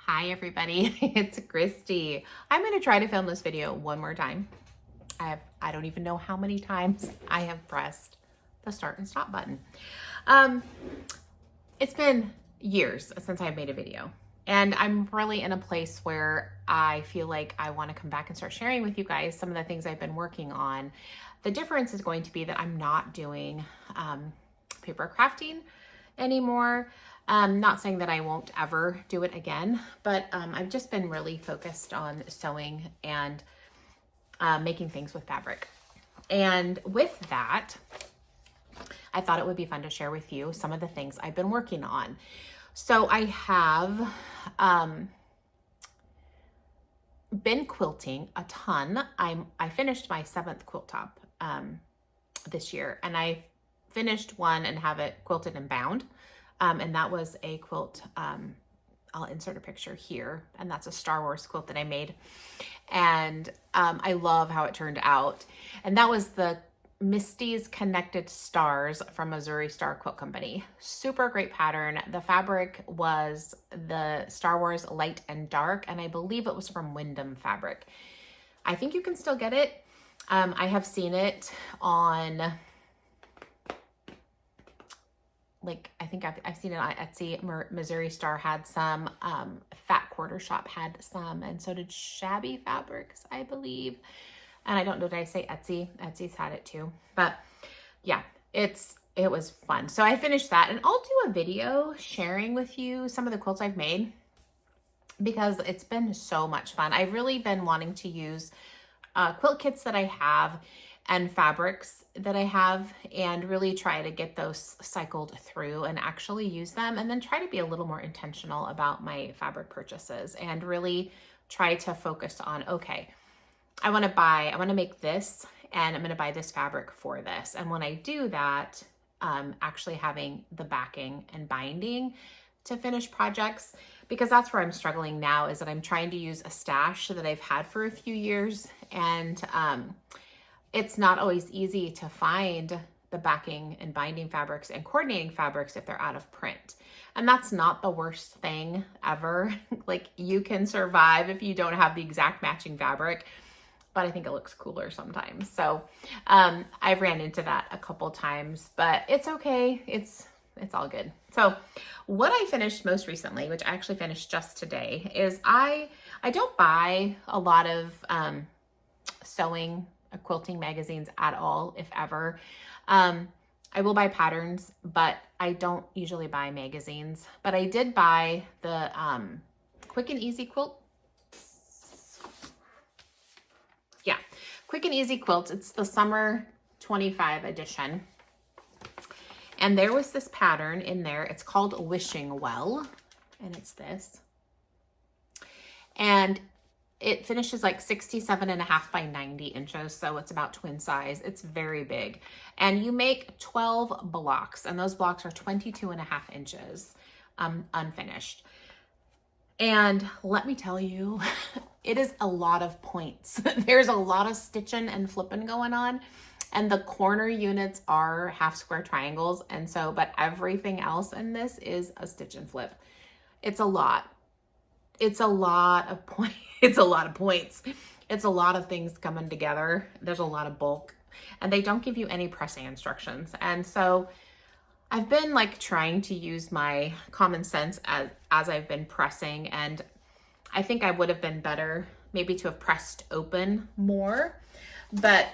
Hi everybody, it's Christy. I'm going to try to film this video one more time. I don't even know how many times I have pressed the start and stop button. It's been years since I've made a video, and I'm really in a place where I feel like I want to come back and start sharing with you guys some of the things I've been working on. The difference is going to be that I'm not doing paper crafting anymore. Not saying that I won't ever do it again, but I've just been really focused on sewing and making things with fabric. And with that, I thought it would be fun to share with you some of the things I've been working on. So I have been quilting a ton. I finished my 7th quilt top this year, and I finished one and have it quilted and bound. And that was a quilt, I'll insert a picture here, and that's a Star Wars quilt that I made. And I love how it turned out. And that was the Misty's Connected Stars from Missouri Star Quilt Company. Super great pattern. The fabric was the Star Wars Light and Dark, and I believe it was from Wyndham Fabric. I think you can still get it. I have seen it on, like, I think I've seen it on Etsy. Missouri Star had some, Fat Quarter Shop had some, and so did Shabby Fabrics, I believe. And I don't know, did I say Etsy? Etsy's had it too. But yeah, it was fun. So I finished that, and I'll do a video sharing with you some of the quilts I've made because it's been so much fun. I've really been wanting to use quilt kits that I have and fabrics that I have and really try to get those cycled through and actually use them, and then try to be a little more intentional about my fabric purchases and really try to focus on, okay, I want to make this, and I'm going to buy this fabric for this. And when I do that, actually having the backing and binding to finish projects, because that's where I'm struggling now, is that I'm trying to use a stash that I've had for a few years, and it's not always easy to find the backing and binding fabrics and coordinating fabrics if they're out of print. And that's not the worst thing ever. Like, you can survive if you don't have the exact matching fabric, but I think it looks cooler sometimes. So I've ran into that a couple times, but it's okay. It's all good. So what I finished most recently, which I actually finished just today, is I don't buy a lot of sewing quilting magazines at all, if ever. I will buy patterns, but I don't usually buy magazines. But I did buy the Quick and Easy Quilt. Yeah, Quick and Easy Quilt. It's the Summer 25 edition. And there was this pattern in there. It's called Wishing Well, and it's this. And it finishes like 67.5 by 90 inches. So it's about twin size. It's very big. And you make 12 blocks, and those blocks are 22.5 inches unfinished. And let me tell you, it is a lot of points. There's a lot of stitching and flipping going on. And the corner units are half square triangles. And so, but everything else in this is a stitch and flip. It's a lot. It's a lot of points. It's a lot of points. It's a lot of things coming together. There's a lot of bulk, and they don't give you any pressing instructions. And so I've been like trying to use my common sense as I've been pressing, and I think I would have been better maybe to have pressed open more, but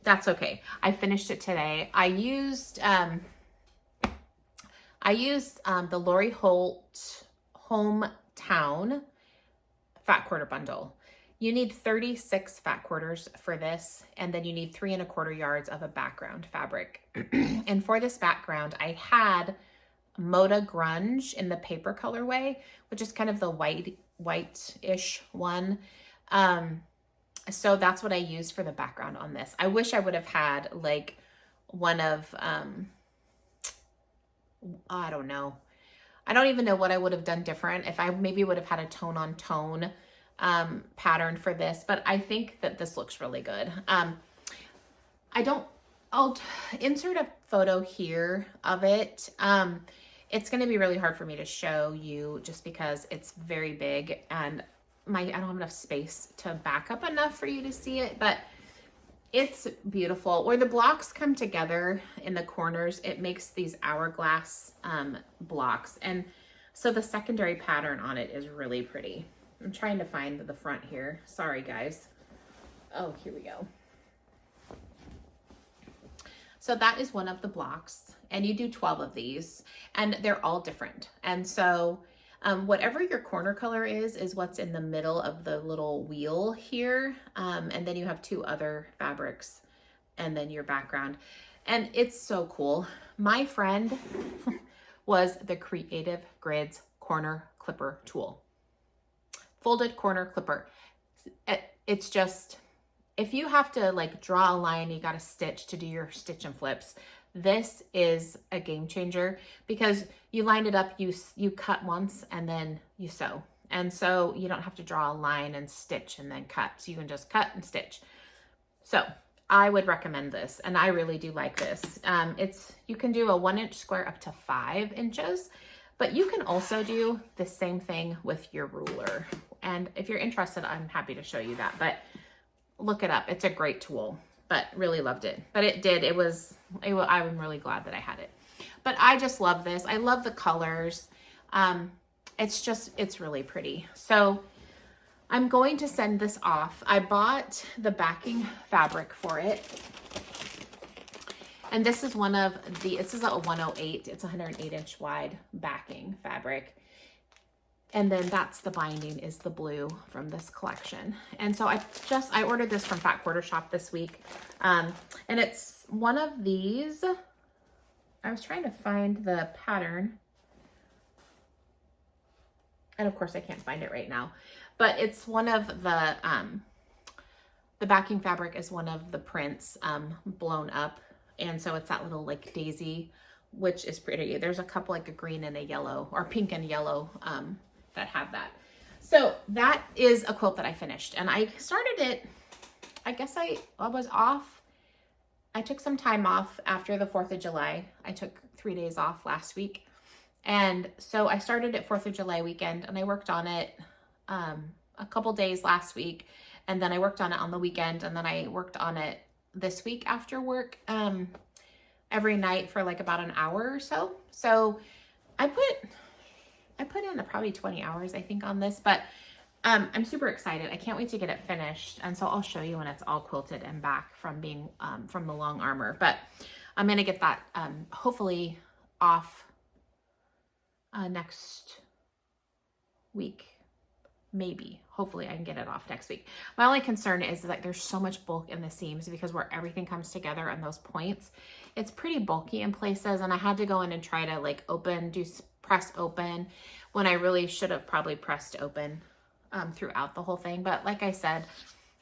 that's okay. I finished it today. I used the Lori Holt Hometown Fat Quarter Bundle. You need 36 fat quarters for this, and then you need 3¼ yards of a background fabric. And for this background, I had Moda Grunge in the paper colorway, which is kind of the white-ish one. So that's what I used for the background on this. I wish I would have had like one of, I don't know. I don't even know what I would have done different if I maybe would have had a tone on tone pattern for this, but I think that this looks really good. I'll insert a photo here of it. It's going to be really hard for me to show you just because it's very big and I don't have enough space to back up enough for you to see it, but it's beautiful. Where the blocks come together in the corners, it makes these hourglass blocks. And so the secondary pattern on it is really pretty. I'm trying to find the front here. Sorry, guys. Oh, here we go. So that is one of the blocks, and you do 12 of these, and they're all different. And so whatever your corner color is what's in the middle of the little wheel here. And then you have 2 other fabrics and then your background. And it's so cool. My friend was the Creative Grids corner clipper tool. Folded corner clipper. It's just, if you have to like draw a line, you got to stitch to do your stitch and flips. This is a game changer because you line it up, you cut once and then you sew. And so you don't have to draw a line and stitch and then cut. So you can just cut and stitch. So I would recommend this, and I really do like this. You can do a 1-inch square up to 5 inches, but you can also do the same thing with your ruler. And if you're interested, I'm happy to show you that, but look it up. It's a great tool, but really loved it. But I'm really glad that I had it. But I just love this. I love the colors. It's really pretty. So I'm going to send this off. I bought the backing fabric for it. And this is this is a 108. It's 108-inch wide backing fabric. And then that's the binding is the blue from this collection. And so I ordered this from Fat Quarter Shop this week. And it's one of these. I was trying to find the pattern. And of course I can't find it right now, but it's one of the backing fabric is one of the prints blown up. And so it's that little like daisy, which is pretty. There's a couple like a green and a yellow, or pink and yellow that have that. So that is a quilt that I finished, and I started it, I guess I was off. I took some time off after the 4th of July. I took 3 days off last week. And so I started it 4th of July weekend, and I worked on it a couple days last week. And then I worked on it on the weekend, and then I worked on it this week after work every night for like about an hour or so. So I put in probably 20 hours, I think, on this, but I'm super excited. I can't wait to get it finished. And so I'll show you when it's all quilted and back from being, from the long armor, but I'm going to get that, hopefully off, next week. Maybe, hopefully I can get it off next week. My only concern is that there's so much bulk in the seams because where everything comes together on those points, it's pretty bulky in places. And I had to go in and try to like press open when I really should have probably pressed open throughout the whole thing. But like I said,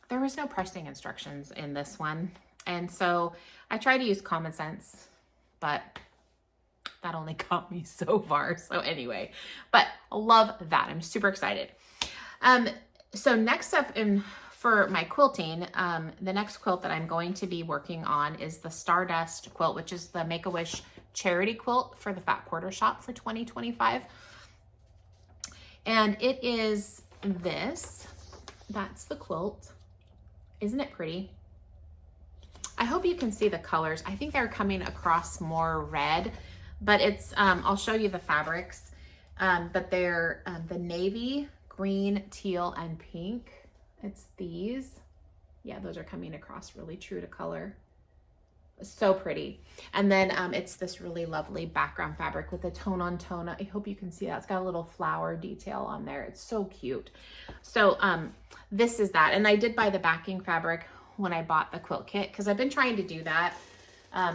there was no pressing instructions in this one. And so I tried to use common sense, but that only got me so far. So anyway, but I love that. I'm super excited. So next up for my quilting, the next quilt that I'm going to be working on is the Stardust Quilt, which is the Make-A-Wish charity quilt for the Fat Quarter Shop for 2025. And it is this. That's the quilt. Isn't it pretty? I hope you can see the colors. I think they're coming across more red, but it's, I'll show you the fabrics, but they're the navy, green, teal, and pink. It's these. Yeah, those are coming across really true to color. So pretty. And then it's this really lovely background fabric with a tone on tone. I hope you can see that. It's got a little flower detail on there. It's so cute. So this is that. And I did buy the backing fabric when I bought the quilt kit because I've been trying to do that.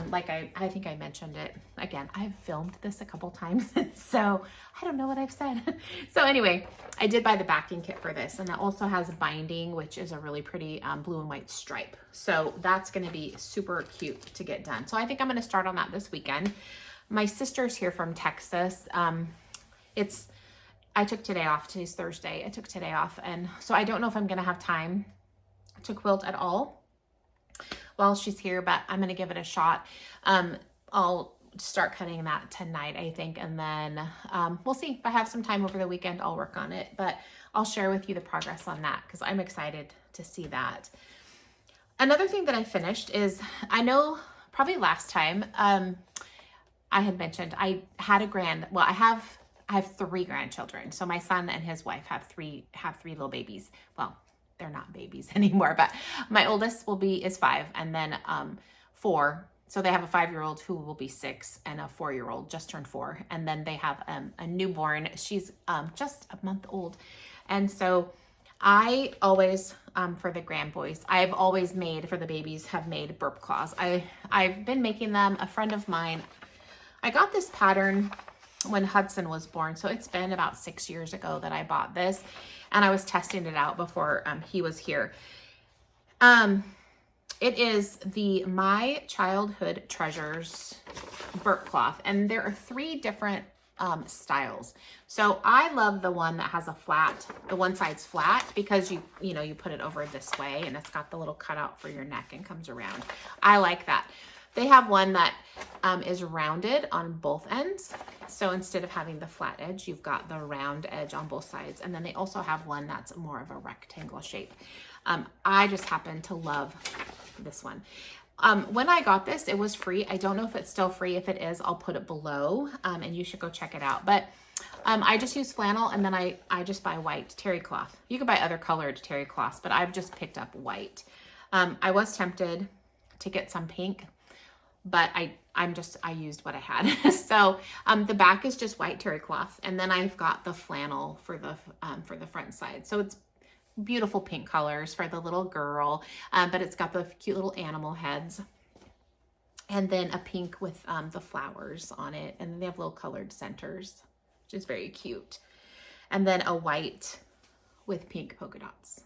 Like I think I mentioned it again. I've filmed this a couple times, so I don't know what I've said. So anyway, I did buy the backing kit for this, and it also has binding, which is a really pretty blue and white stripe. So that's going to be super cute to get done. So I think I'm going to start on that this weekend. My sister's here from Texas. I took today off. Today's Thursday. I took today off, and so I don't know if I'm going to have time to quilt at all while she's here, but I'm going to give it a shot. I'll start cutting that tonight, I think. And then we'll see if I have some time over the weekend, I'll work on it, but I'll share with you the progress on that because I'm excited to see that. Another thing that I finished is, I know probably last time I had mentioned I had I have 3 grandchildren. So my son and his wife have three little babies. Well, they're not babies anymore, but my oldest is 5, and then 4. So they have a 5-year-old who will be 6 and a 4-year-old just turned 4. And then they have a newborn. She's just a month old. And so I always, for the grand boys, I've always made, for the babies, have made burp claws. I've been making them. A friend of mine, I got this pattern when Hudson was born. So it's been about 6 years ago that I bought this, and I was testing it out before he was here. It is the My Childhood Treasures burp cloth, and there are 3 different styles. So I love the one that has the one side's flat, because you put it over this way and it's got the little cutout for your neck and comes around. I like that. They have one that is rounded on both ends. So instead of having the flat edge, you've got the round edge on both sides. And then they also have one that's more of a rectangle shape. I just happen to love this one. When I got this, it was free. I don't know if it's still free. If it is, I'll put it below, and you should go check it out. But I just use flannel, and then I just buy white terry cloth. You could buy other colored terry cloths, but I've just picked up white. I was tempted to get some pink, but I used what I had. So the back is just white terry cloth, and then I've got the flannel for the front side. So it's beautiful pink colors for the little girl, but it's got the cute little animal heads, and then a pink with the flowers on it, and then they have little colored centers, which is very cute, and then a white with pink polka dots.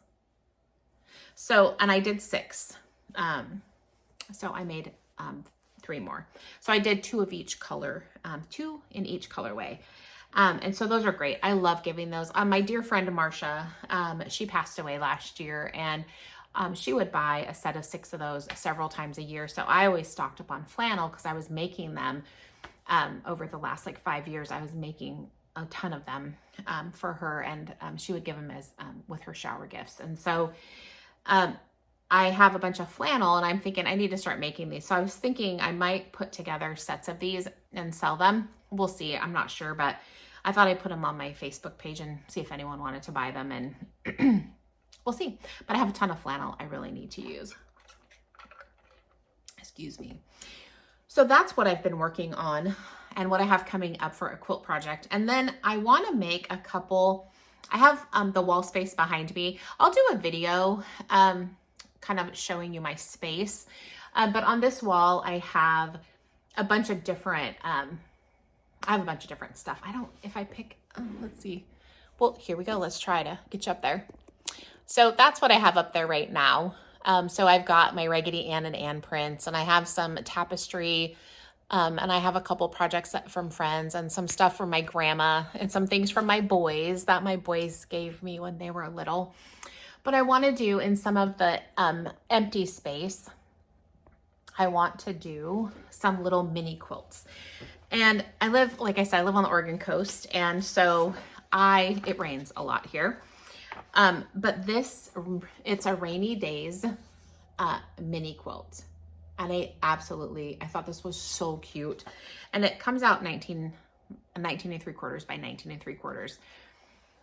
So, and I did 6, so I made 3 more. So I did 2 of each color, 2 in each colorway. And so those are great. I love giving those. My dear friend Marsha, she passed away last year, and she would buy a set of 6 of those several times a year. So I always stocked up on flannel because I was making them over the last 5 years. I was making a ton of them for her, and she would give them as with her shower gifts. And so I have a bunch of flannel, and I'm thinking I need to start making these. So I was thinking I might put together sets of these and sell them. We'll see. I'm not sure, but I thought I'd put them on my Facebook page and see if anyone wanted to buy them, and we'll see. But I have a ton of flannel I really need to use. Excuse me. So that's what I've been working on and what I have coming up for a quilt project. And then I want to make a couple. I have the wall space behind me. I'll do a video kind of showing you my space. But on this wall, I have a bunch of different, stuff. If I pick, let's see. Well, here we go. Let's try to get you up there. So that's what I have up there right now. So I've got my Raggedy Ann and Ann prints, and I have some tapestry, and I have a couple projects from friends, and some stuff from my grandma, and some things from my boys that my boys gave me when they were little. But I want to do, in some of the empty space, I want to do some little mini quilts. And I live, like I said, I live on the Oregon coast, and so it rains a lot here. But it's a rainy days mini quilt. And I thought this was so cute. And it comes out 19 3/4 by 19 3/4.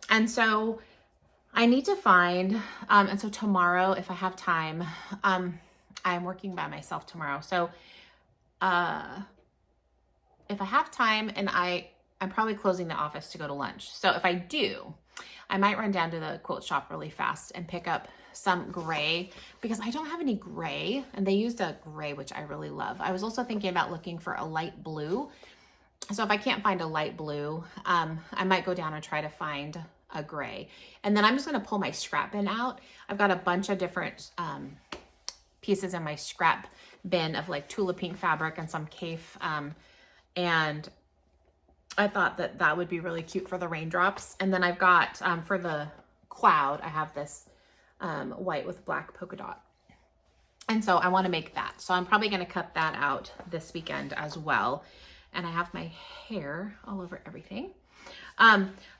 And so I need to find, and so tomorrow, if I have time, I'm working by myself tomorrow. So if I have time, and I'm probably closing the office to go to lunch. So if I do, I might run down to the quilt shop really fast and pick up some gray, because I don't have any gray, and they used a gray, which I really love. I was also thinking about looking for a light blue. So if I can't find a light blue, I might go down and try to find a gray. And then I'm just going to pull my scrap bin out. I've got a bunch of different pieces in my scrap bin of tulip pink fabric and some cafe. And I thought that would be really cute for the raindrops. And then I've got, for the cloud, I have this white with black polka dot. And so I want to make that. So I'm probably going to cut that out this weekend as well. and I have my hair all over everything.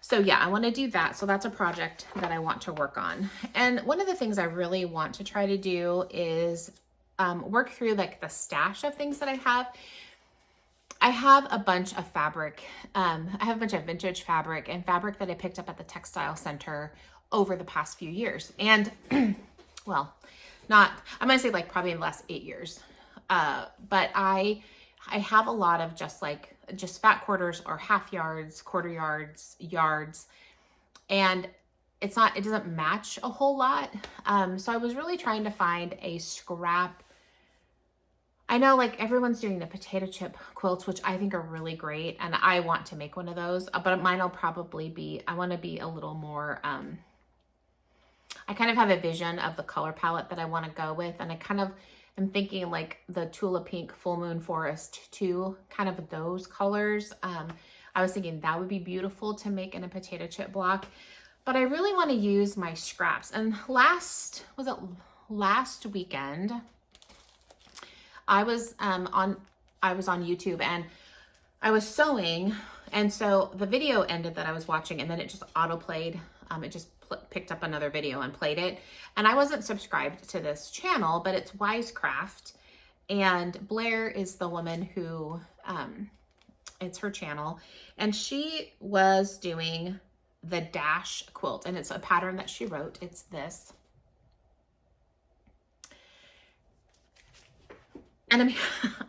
So yeah, I want to do that. So that's a project that I want to work on. And one of the things I really want to try to do is work through like the stash of things that I have. I have a bunch of fabric. I have a bunch of vintage fabric and fabric that I picked up at the textile center over the past few years. And well, I'm going to say like probably in the last 8 years. But I have a lot of just fat quarters or half yards, quarter yards, yards. And it doesn't match a whole lot. So I was really trying to find a scrap. I know like everyone's doing the potato chip quilts, which I think are really great. And I want to make one of those, but mine will probably be, I want to be a little more, I kind of have a vision of the color palette that I want to go with. And I kind of am thinking like the Tula Pink Full Moon Forest 2, kind of those colors. I was thinking that would be beautiful to make in a potato chip block, but I really want to use my scraps. And last weekend, I was on YouTube and I was sewing, and so the video ended that I was watching, and then it just auto played. It just picked up another video and played it. And I wasn't subscribed to this channel, but it's Wisecraft, and Blair is the woman who it's her channel, and she was doing the Dash quilt, and it's a pattern that she wrote. It's this. And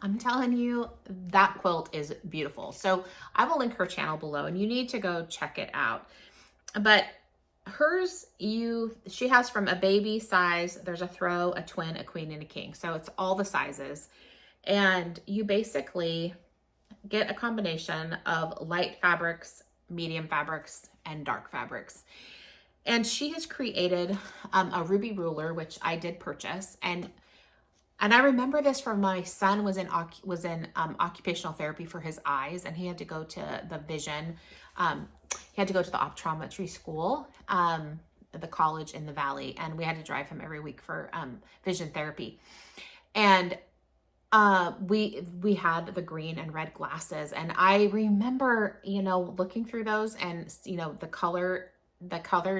I'm telling you, that quilt is beautiful. So I will link her channel below, and you need to go check it out. But hers, she has from a baby size, there's a throw, a twin, a queen, and a king. So it's all the sizes. And you basically get a combination of light fabrics, medium fabrics, and dark fabrics. And she has created a ruby ruler, which I did purchase. And I remember this from my son was in occupational therapy for his eyes, and he had to go to the vision. He had to go to the optometry school, the college in the Valley, and we had to drive him every week for vision therapy. And we had the green and red glasses, and I remember, looking through those and the color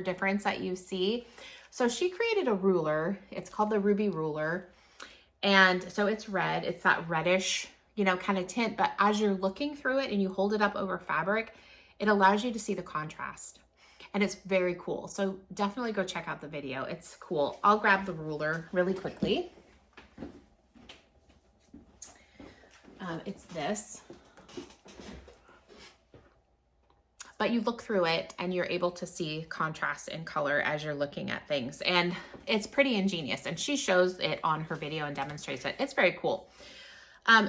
difference that you see. So she created a ruler. It's called the Ruby Ruler. And so it's red, it's that reddish, kind of tint, but as you're looking through it and you hold it up over fabric, it allows you to see the contrast, and it's very cool. So definitely go check out the video. It's cool. I'll grab the ruler really quickly. It's this. But you look through it and you're able to see contrast in color as you're looking at things. And it's pretty ingenious. And she shows it on her video and demonstrates it. It's very cool.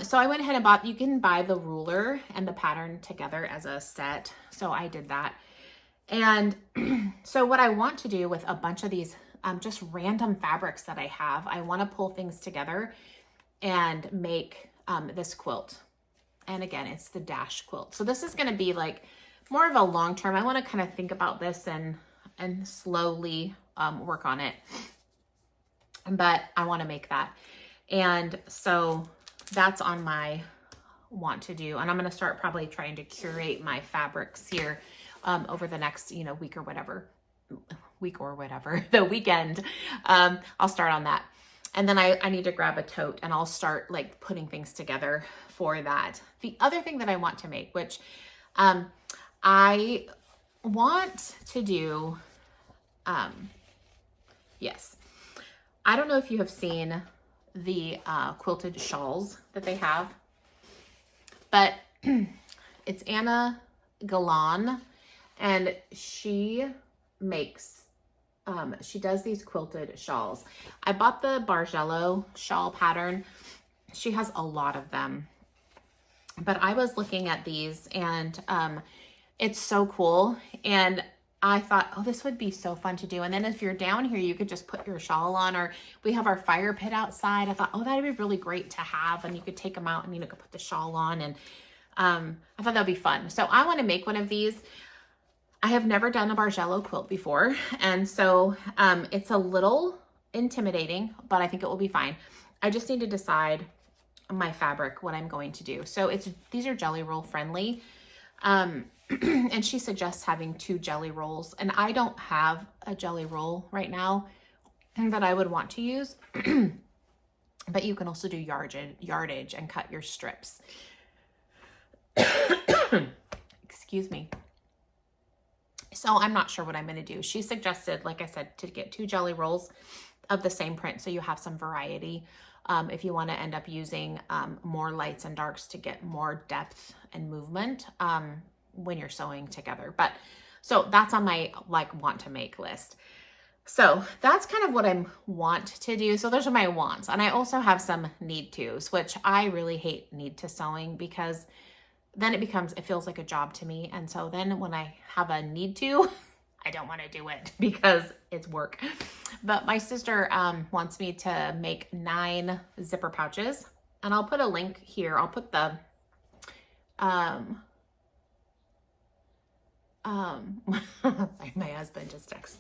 So I went ahead and you can buy the ruler and the pattern together as a set. So I did that. And so what I want to do with a bunch of these just random fabrics that I have, I want to pull things together and make this quilt. And again, it's the Dash quilt. So this is going to be like more of a long term. I want to kind of think about this and slowly work on it. But I want to make that. And so that's on my want to do. And I'm going to start probably trying to curate my fabrics here over the next, week or whatever, the weekend. I'll start on that. And then I need to grab a tote, and I'll start like putting things together for that. The other thing that I want to make, which I want to do, yes. I don't know if you have seen the quilted shawls that they have, but it's Anna Galan, and she makes, she does these quilted shawls. I bought the Bargello shawl pattern. She has a lot of them, but I was looking at these, and it's so cool. And I thought, oh, this would be so fun to do. And then if you're down here, you could just put your shawl on, or we have our fire pit outside. I thought, oh, that'd be really great to have. And you could take them out and, could put the shawl on. And I thought that'd be fun. So I want to make one of these. I have never done a Bargello quilt before. And so it's a little intimidating, but I think it will be fine. I just need to decide my fabric, what I'm going to do. So these are jelly roll friendly. And she suggests having 2 jelly rolls, and I don't have a jelly roll right now that I would want to use, but you can also do yardage and cut your strips. Excuse me. So I'm not sure what I'm going to do. She suggested, like I said, to get 2 jelly rolls of the same print so you have some variety. If you want to end up using more lights and darks to get more depth and movement when you're sewing together. But so that's on my want to make list. So that's kind of what I want to do. So those are my wants. And I also have some need tos, which I really hate need to sewing because then it feels like a job to me. And so then when I have a need to, I don't want to do it because it's work. But my sister wants me to make 9 zipper pouches, and I'll put a link here. I'll put the my husband just texted.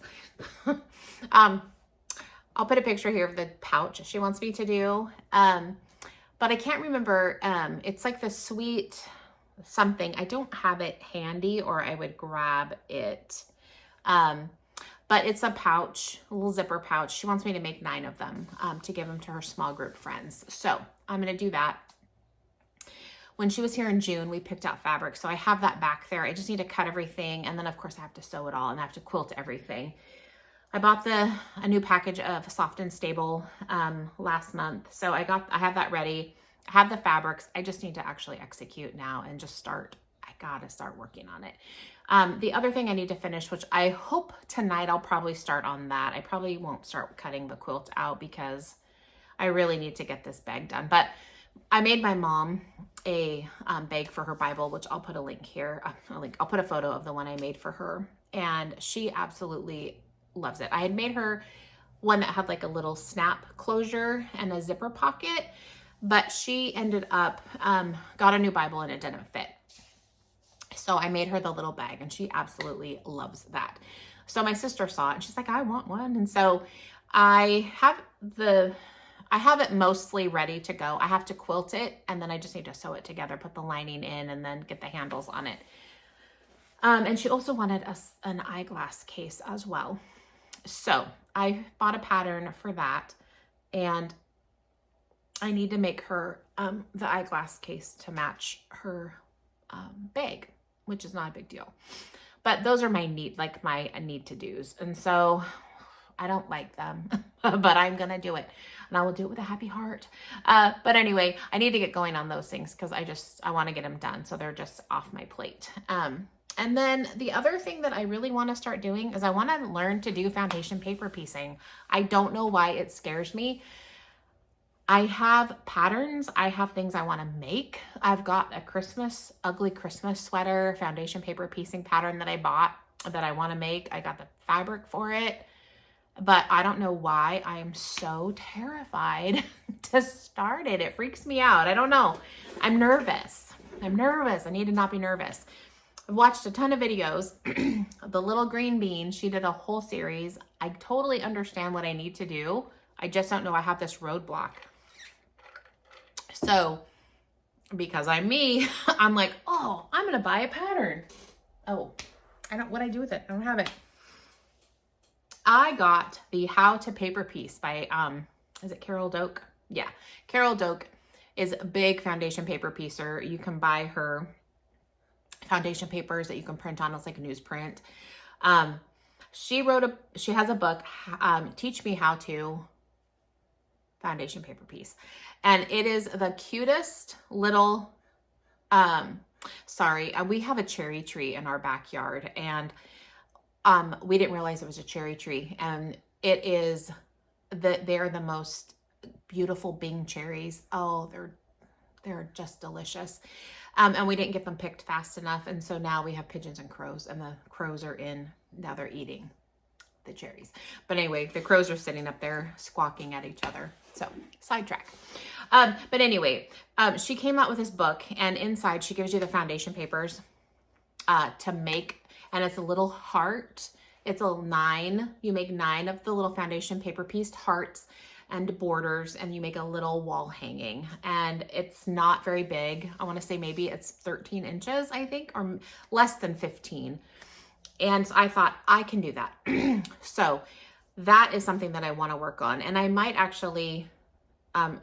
I'll put a picture here of the pouch she wants me to do. But I can't remember. It's like the sweet something. I don't have it handy, or I would grab it. But it's a pouch, a little zipper pouch. She wants me to make 9 of them to give them to her small group friends. So I'm going to do that. When she was here in June, we picked out fabric. So I have that back there. I just need to cut everything. And then of course I have to sew it all and I have to quilt everything. I bought a new package of Soft and Stable last month. So I have that ready. I have the fabrics. I just need to actually execute now and just start. I gotta start working on it. The other thing I need to finish, which I hope tonight I'll probably start on that. I probably won't start cutting the quilt out because I really need to get this bag done. But I made my mom a bag for her Bible, which I'll put a link here. I'll put a photo of the one I made for her. And she absolutely loves it. I had made her one that had like a little snap closure and a zipper pocket, but she ended up, got a new Bible and it didn't fit. So I made her the little bag and she absolutely loves that. So my sister saw it and she's like, I want one. And so I have it mostly ready to go. I have to quilt it and then I just need to sew it together, put the lining in and then get the handles on it. And she also wanted an eyeglass case as well. So I bought a pattern for that and I need to make her the eyeglass case to match her bag, which is not a big deal. But those are my need to do's. And so I don't like them, but I'm going to do it and I will do it with a happy heart. But anyway, I need to get going on those things because I want to get them done. So they're just off my plate. And then the other thing that I really want to start doing is I want to learn to do foundation paper piecing. I don't know why it scares me. I have patterns. I have things I want to make. I've got a ugly Christmas sweater foundation paper piecing pattern that I bought that I want to make. I got the fabric for it, but I don't know why I am so terrified to start it. It freaks me out. I don't know. I'm nervous. I need to not be nervous. I've watched a ton of videos. The Little Green Bean, she did a whole series. I totally understand what I need to do. I just don't know. I have this roadblock. So, because I'm me, I'm like, oh, I'm going to buy a pattern. Oh, what'd I do with it? I don't have it. I got the How to Paper Piece by, is it Carol Doak? Yeah. Carol Doak is a big foundation paper piecer. You can buy her foundation papers that you can print on. It's like newsprint. She has a book, Teach Me How to Foundation Paper Piece. And it is the cutest little, we have a cherry tree in our backyard and we didn't realize it was a cherry tree. And it is, they're the most beautiful Bing cherries. Oh, they're just delicious. And we didn't get them picked fast enough. And so now we have pigeons and crows and the crows are now they're eating the cherries. But anyway, the crows are sitting up there squawking at each other. So sidetrack. But anyway, she came out with this book and inside she gives you the foundation papers to make, and it's a little heart. It's a 9. You make 9 of the little foundation paper pieced hearts. and borders, and you make a little wall hanging, and it's not very big. I want to say maybe it's 13 inches, I think, or less than 15. And I thought I can do that. So that is something that I want to work on, and I might actually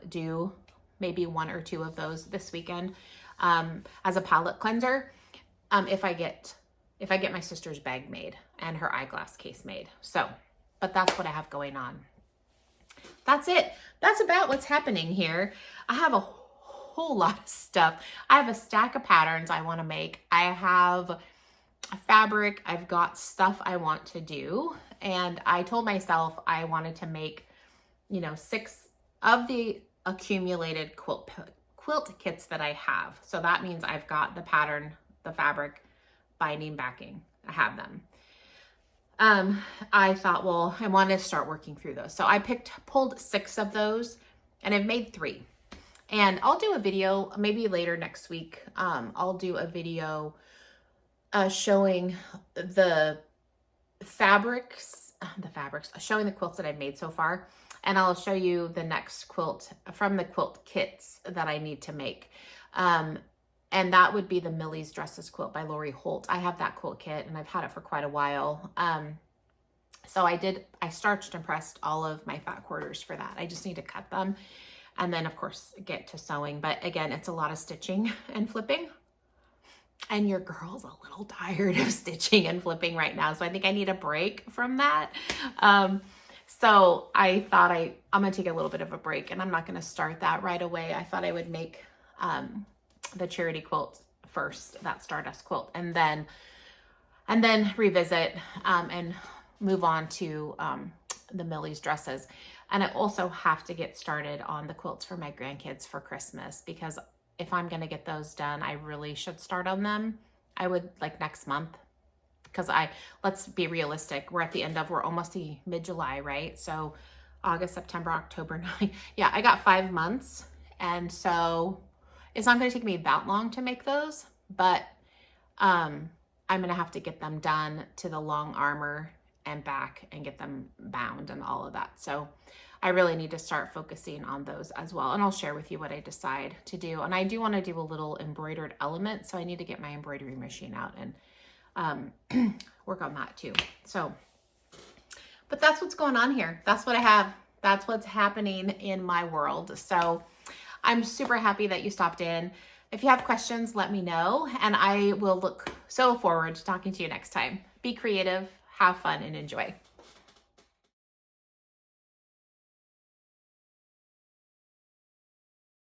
do maybe 1 or 2 of those this weekend as a palette cleanser. If I get my sister's bag made and her eyeglass case made. So, but that's what I have going on. That's it. That's about what's happening here. I have a whole lot of stuff. I have a stack of patterns I want to make. I have a fabric. I've got stuff I want to do. And I told myself I wanted to make, 6 of the accumulated quilt kits that I have. So that means I've got the pattern, the fabric, binding, backing. I have them. I thought, well, I wanted to start working through those. So I pulled 6 of those, and I've made 3. And I'll do a video maybe later next week. I'll do a video showing the fabrics, showing the quilts that I've made so far. And I'll show you the next quilt from the quilt kits that I need to make. And that would be the Millie's Dresses quilt by Lori Holt. I have that quilt kit and I've had it for quite a while. So I starched and pressed all of my fat quarters for that. I just need to cut them and then of course get to sewing. But again, it's a lot of stitching and flipping. And your girl's a little tired of stitching and flipping right now. So I think I need a break from that. So I thought I'm going to take a little bit of a break, and I'm not going to start that right away. I thought I would make the charity quilt first, that Stardust quilt, and then revisit and move on to the Millie's Dresses. And I also have to get started on the quilts for my grandkids for Christmas, because if I'm going to get those done, I really should start on them. I would like next month, because let's be realistic. We're almost to mid-July, right? So August, September, October, yeah, I got 5 months. And so it's not going to take me that long to make those, but I'm going to have to get them done to the long armor and back and get them bound and all of that. So I really need to start focusing on those as well. And I'll share with you what I decide to do. And I do want to do a little embroidered element. So I need to get my embroidery machine out and work on that too. So, but that's what's going on here. That's what I have. That's what's happening in my world. So I'm super happy that you stopped in. If you have questions, let me know, and I will look so forward to talking to you next time. Be creative, have fun, and enjoy.